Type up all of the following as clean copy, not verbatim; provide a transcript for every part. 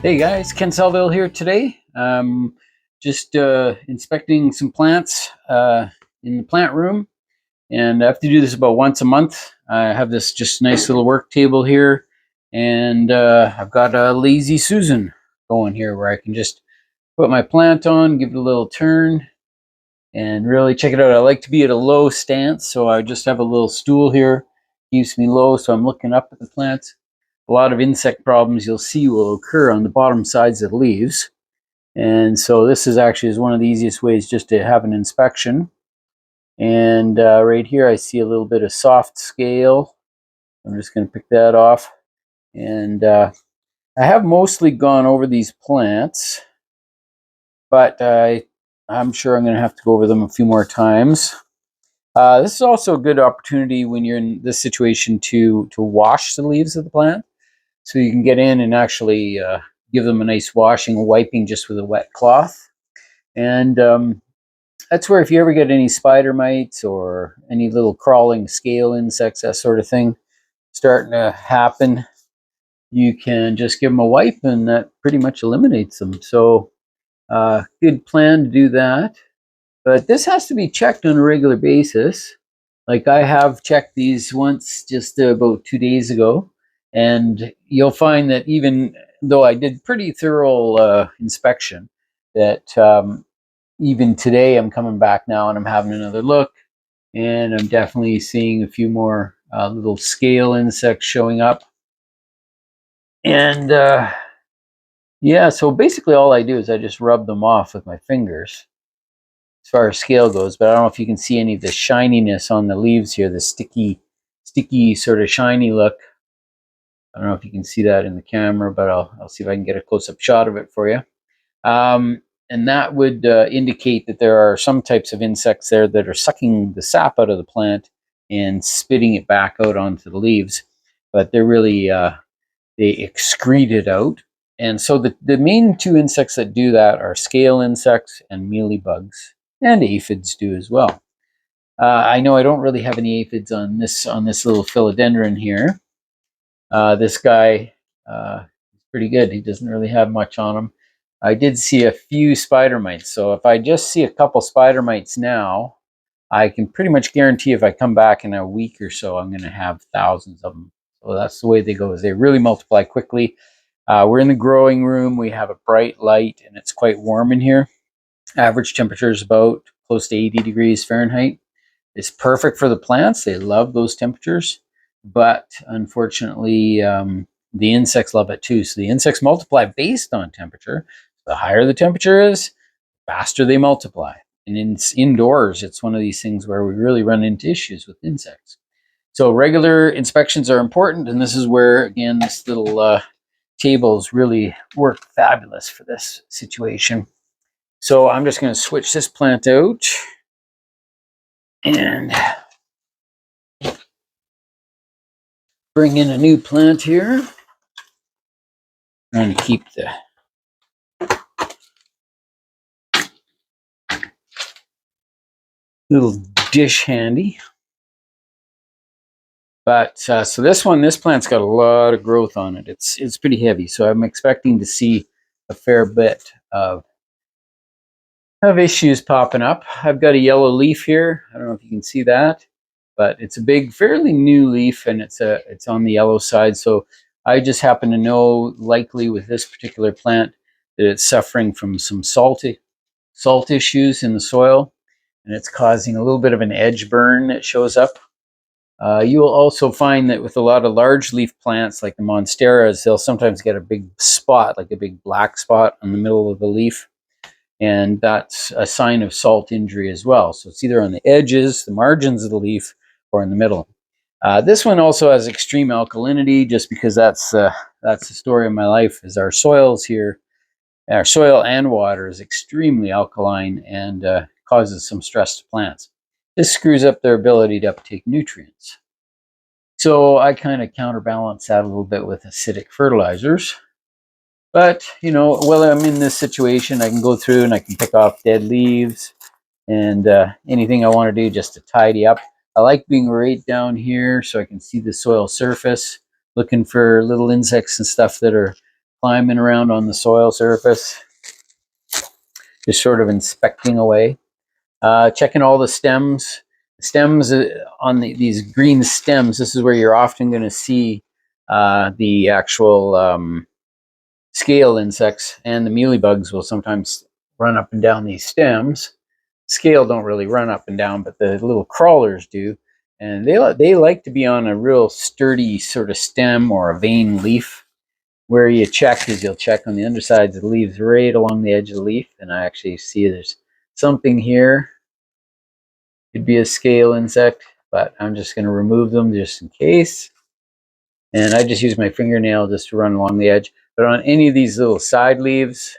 Hey guys, Ken Salvail here today. Just inspecting some plants in the plant room, and I have to do this about once a month. I have this just nice little work table here, and I've got a Lazy Susan going here where I can just put my plant on, give it a little turn, and really check it out. I like to be at a low stance, so I just have a little stool here, keeps me low, so I'm looking up at the plants. A lot of insect problems you'll see will occur on the bottom sides of the leaves. And so this is one of the easiest ways just to have an inspection. And right here I see a little bit of soft scale. I'm just going to pick that off. And I have mostly gone over these plants, but I'm sure I'm going to have to go over them a few more times. This is also a good opportunity when you're in this situation to wash the leaves of the plant. So you can get in and actually give them a nice washing, wiping just with a wet cloth. And that's where if you ever get any spider mites or any little crawling scale insects, that sort of thing, starting to happen, you can just give them a wipe and that pretty much eliminates them. So good plan to do that. But this has to be checked on a regular basis. Like I have checked these once just about 2 days ago. And you'll find that even though I did pretty thorough inspection, that even today I'm coming back now and I'm having another look, and I'm definitely seeing a few more little scale insects showing up. And yeah, so basically all I do is I just rub them off with my fingers as far as scale goes, but I don't know if you can see any of the shininess on the leaves here, the sticky sort of shiny look. I don't know if you can see that in the camera, but I'll see if I can get a close-up shot of it for you. And that would indicate that there are some types of insects there that are sucking the sap out of the plant and spitting it back out onto the leaves. But they're really, they excrete it out. And so the main two insects that do that are scale insects and mealybugs, and aphids do as well. I know I don't really have any aphids on this little philodendron here. This guy is pretty good. He doesn't really have much on him. I did see a few spider mites. So if I just see a couple spider mites now, I can pretty much guarantee if I come back in a week or so, I'm going to have thousands of them. So that's the way they go, is they really multiply quickly. We're in the growing room. We have a bright light and it's quite warm in here. Average temperature is about close to 80 degrees Fahrenheit. It's perfect for the plants. They love those temperatures. But unfortunately, the insects love it too. So the insects multiply based on temperature. The higher the temperature is, the faster they multiply. And indoors, it's one of these things where we really run into issues with insects. So regular inspections are important. And this is where, again, this little tables really work fabulous for this situation. So I'm just going to switch this plant out and bring in a new plant here. Trying to keep the little dish handy. But so this plant's got a lot of growth on it. It's pretty heavy, so I'm expecting to see a fair bit of issues popping up. I've got a yellow leaf here. I don't know if you can see that, but it's a big, fairly new leaf, and it's on the yellow side. So I just happen to know, likely with this particular plant, that it's suffering from some salt issues in the soil, and it's causing a little bit of an edge burn that shows up. You will also find that with a lot of large leaf plants like the monsteras, they'll sometimes get a big spot, like a big black spot on the middle of the leaf. And that's a sign of salt injury as well. So it's either on the edges, the margins of the leaf, or in the middle. This one also has extreme alkalinity, just because that's the story of my life, is our soils here. Our soil and water is extremely alkaline and causes some stress to plants. This screws up their ability to uptake nutrients. So I kind of counterbalance that a little bit with acidic fertilizers. But, you know, while I'm in this situation, I can go through and I can pick off dead leaves and anything I want to do just to tidy up. I like being right down here so I can see the soil surface, looking for little insects and stuff that are climbing around on the soil surface, just sort of inspecting away. Checking all the stems. Stems on these green stems, this is where you're often going to see the actual scale insects, and the mealybugs will sometimes run up and down these stems. Scale don't really run up and down, but the little crawlers do. And they like to be on a real sturdy sort of stem or a vein leaf. Where you check is you'll check on the undersides of the leaves right along the edge of the leaf. And I actually see there's something here. Could be a scale insect, but I'm just going to remove them just in case. And I just use my fingernail just to run along the edge. But on any of these little side leaves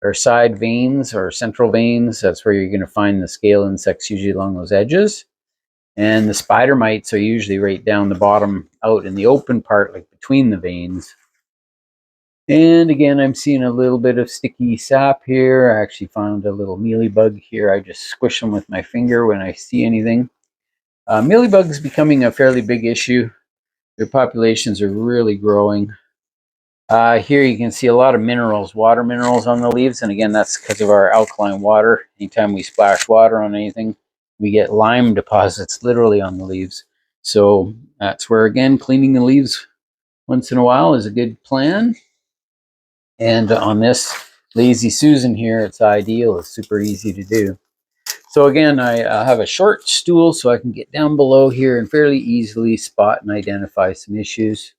or side veins or central veins, that's where you're going to find the scale insects, usually along those edges. And the spider mites are usually right down the bottom out in the open part, like between the veins. And again, I'm seeing a little bit of sticky sap here. I actually found a little mealybug here. I just squish them with my finger when I see anything. Mealybugs becoming a fairly big issue. Their populations are really growing. Here you can see a lot of minerals, water minerals on the leaves. And again, that's because of our alkaline water. Anytime we splash water on anything, we get lime deposits literally on the leaves. So that's where, again, cleaning the leaves once in a while is a good plan. And on this Lazy Susan here, it's ideal. It's super easy to do. So again, I have a short stool so I can get down below here and fairly easily spot and identify some issues.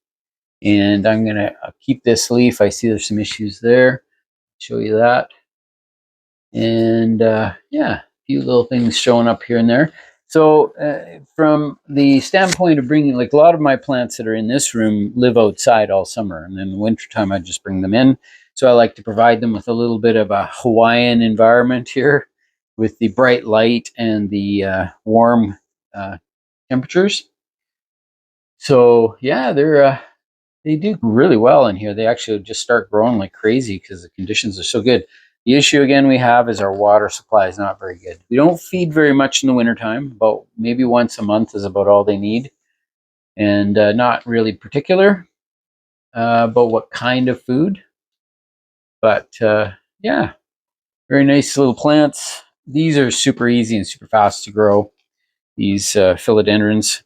And I'm going to keep this leaf. I see there's some issues there. Show you that. And yeah, a few little things showing up here and there. So from the standpoint of bringing, like a lot of my plants that are in this room live outside all summer. And in the wintertime, I just bring them in. So I like to provide them with a little bit of a Hawaiian environment here with the bright light and the warm temperatures. So yeah, they do really well in here. They actually just start growing like crazy because the conditions are so good. The issue again we have is our water supply is not very good. We don't feed very much in the wintertime. About maybe once a month is about all they need. And not really particular about what kind of food. But yeah, very nice little plants. These are super easy and super fast to grow, these philodendrons.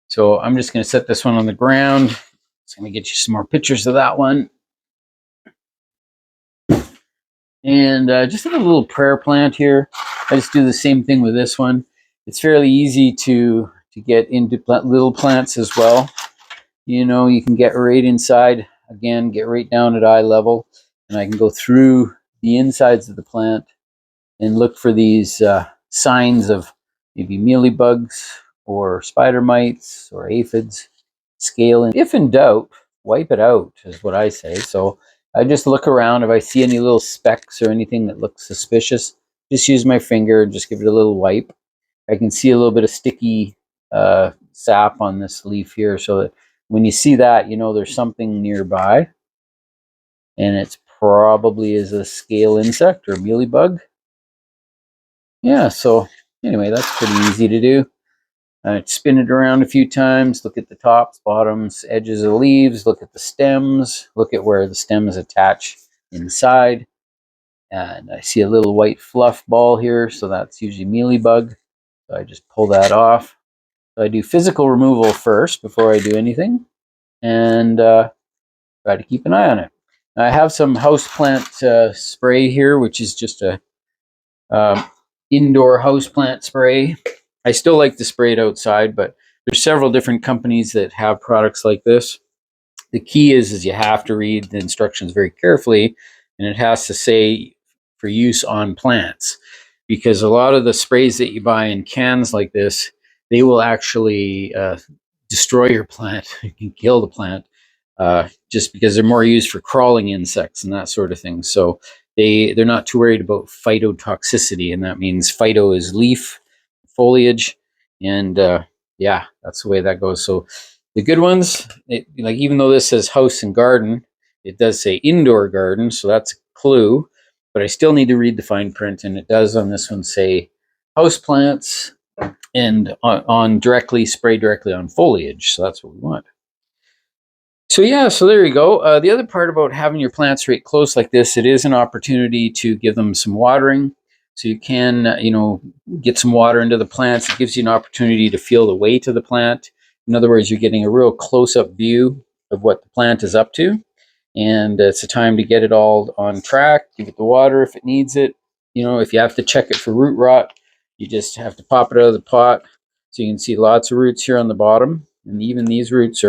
So I'm just going to set this one on the ground. It's going to get you some more pictures of that one. And just a little prayer plant here. I just do the same thing with this one. It's fairly easy to get into little plants as well. You know, you can get right inside, again, get right down at eye level. And I can go through the insides of the plant and look for these signs of maybe mealybugs or spider mites or aphids, scale. And if in doubt, wipe it out is what I say. So I just look around. If I see any little specks or anything that looks suspicious, just use my finger and just give it a little wipe. I can see a little bit of sticky sap on this leaf here. So that when you see that, you know there's something nearby. And it's probably is a scale insect or mealybug. Yeah, so anyway, that's pretty easy to do. Spin it around a few times, look at the tops, bottoms, edges of the leaves, look at the stems, look at where the stems attach inside. And I see a little white fluff ball here, so that's usually mealybug. So I just pull that off. So I do physical removal first before I do anything, and try to keep an eye on it. Now, I have some houseplant spray here, which is just a indoor houseplant spray. I still like to spray it outside, but there's several different companies that have products like this. The key is you have to read the instructions very carefully, and it has to say for use on plants, because a lot of the sprays that you buy in cans like this, they will actually destroy your plant. You can kill the plant just because they're more used for crawling insects and that sort of thing. So they're not too worried about phytotoxicity, and that means phyto is leaf, foliage, and yeah, that's the way that goes. So the good ones, like even though this says house and garden, it does say indoor garden, so that's a clue. But I still need to read the fine print, and it does on this one say house plants and on directly spray directly on foliage. So that's what we want. So yeah, so there you go. The other part about having your plants right close like this, it is an opportunity to give them some watering. So you can, get some water into the plants. It gives you an opportunity to feel the weight of the plant. In other words, you're getting a real close-up view of what the plant is up to. And it's a time to get it all on track, give it the water if it needs it. If you have to check it for root rot, you just have to pop it out of the pot. So you can see lots of roots here on the bottom. And even these roots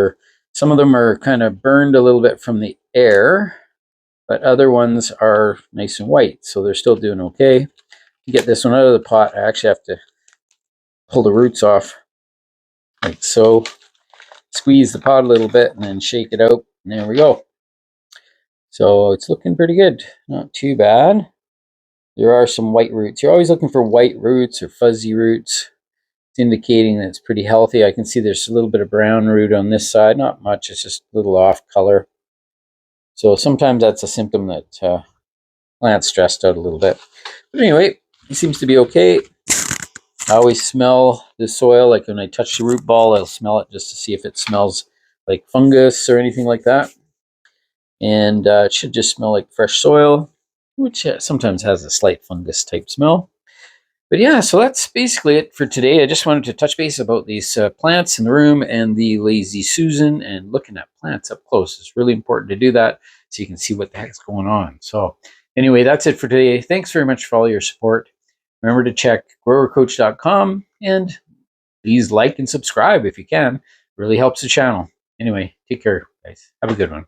some of them are kind of burned a little bit from the air, but other ones are nice and white. So they're still doing okay. To get this one out of the pot, I actually have to pull the roots off like so. Squeeze the pot a little bit and then shake it out. And there we go. So it's looking pretty good. Not too bad. There are some white roots. You're always looking for white roots or fuzzy roots. It's indicating that it's pretty healthy. I can see there's a little bit of brown root on this side. Not much. It's just a little off color. So sometimes that's a symptom that plant's stressed out a little bit. But anyway, it seems to be okay. I always smell the soil. Like when I touch the root ball, I'll smell it just to see if it smells like fungus or anything like that. And it should just smell like fresh soil, which sometimes has a slight fungus type smell. But yeah, so that's basically it for today. I just wanted to touch base about these plants in the room and the Lazy Susan, and looking at plants up close. It's really important to do that so you can see what the heck's going on. So anyway, that's it for today. Thanks very much for all your support. Remember to check growercoach.com, and please like and subscribe if you can. It really helps the channel. Anyway, take care, guys. Have a good one.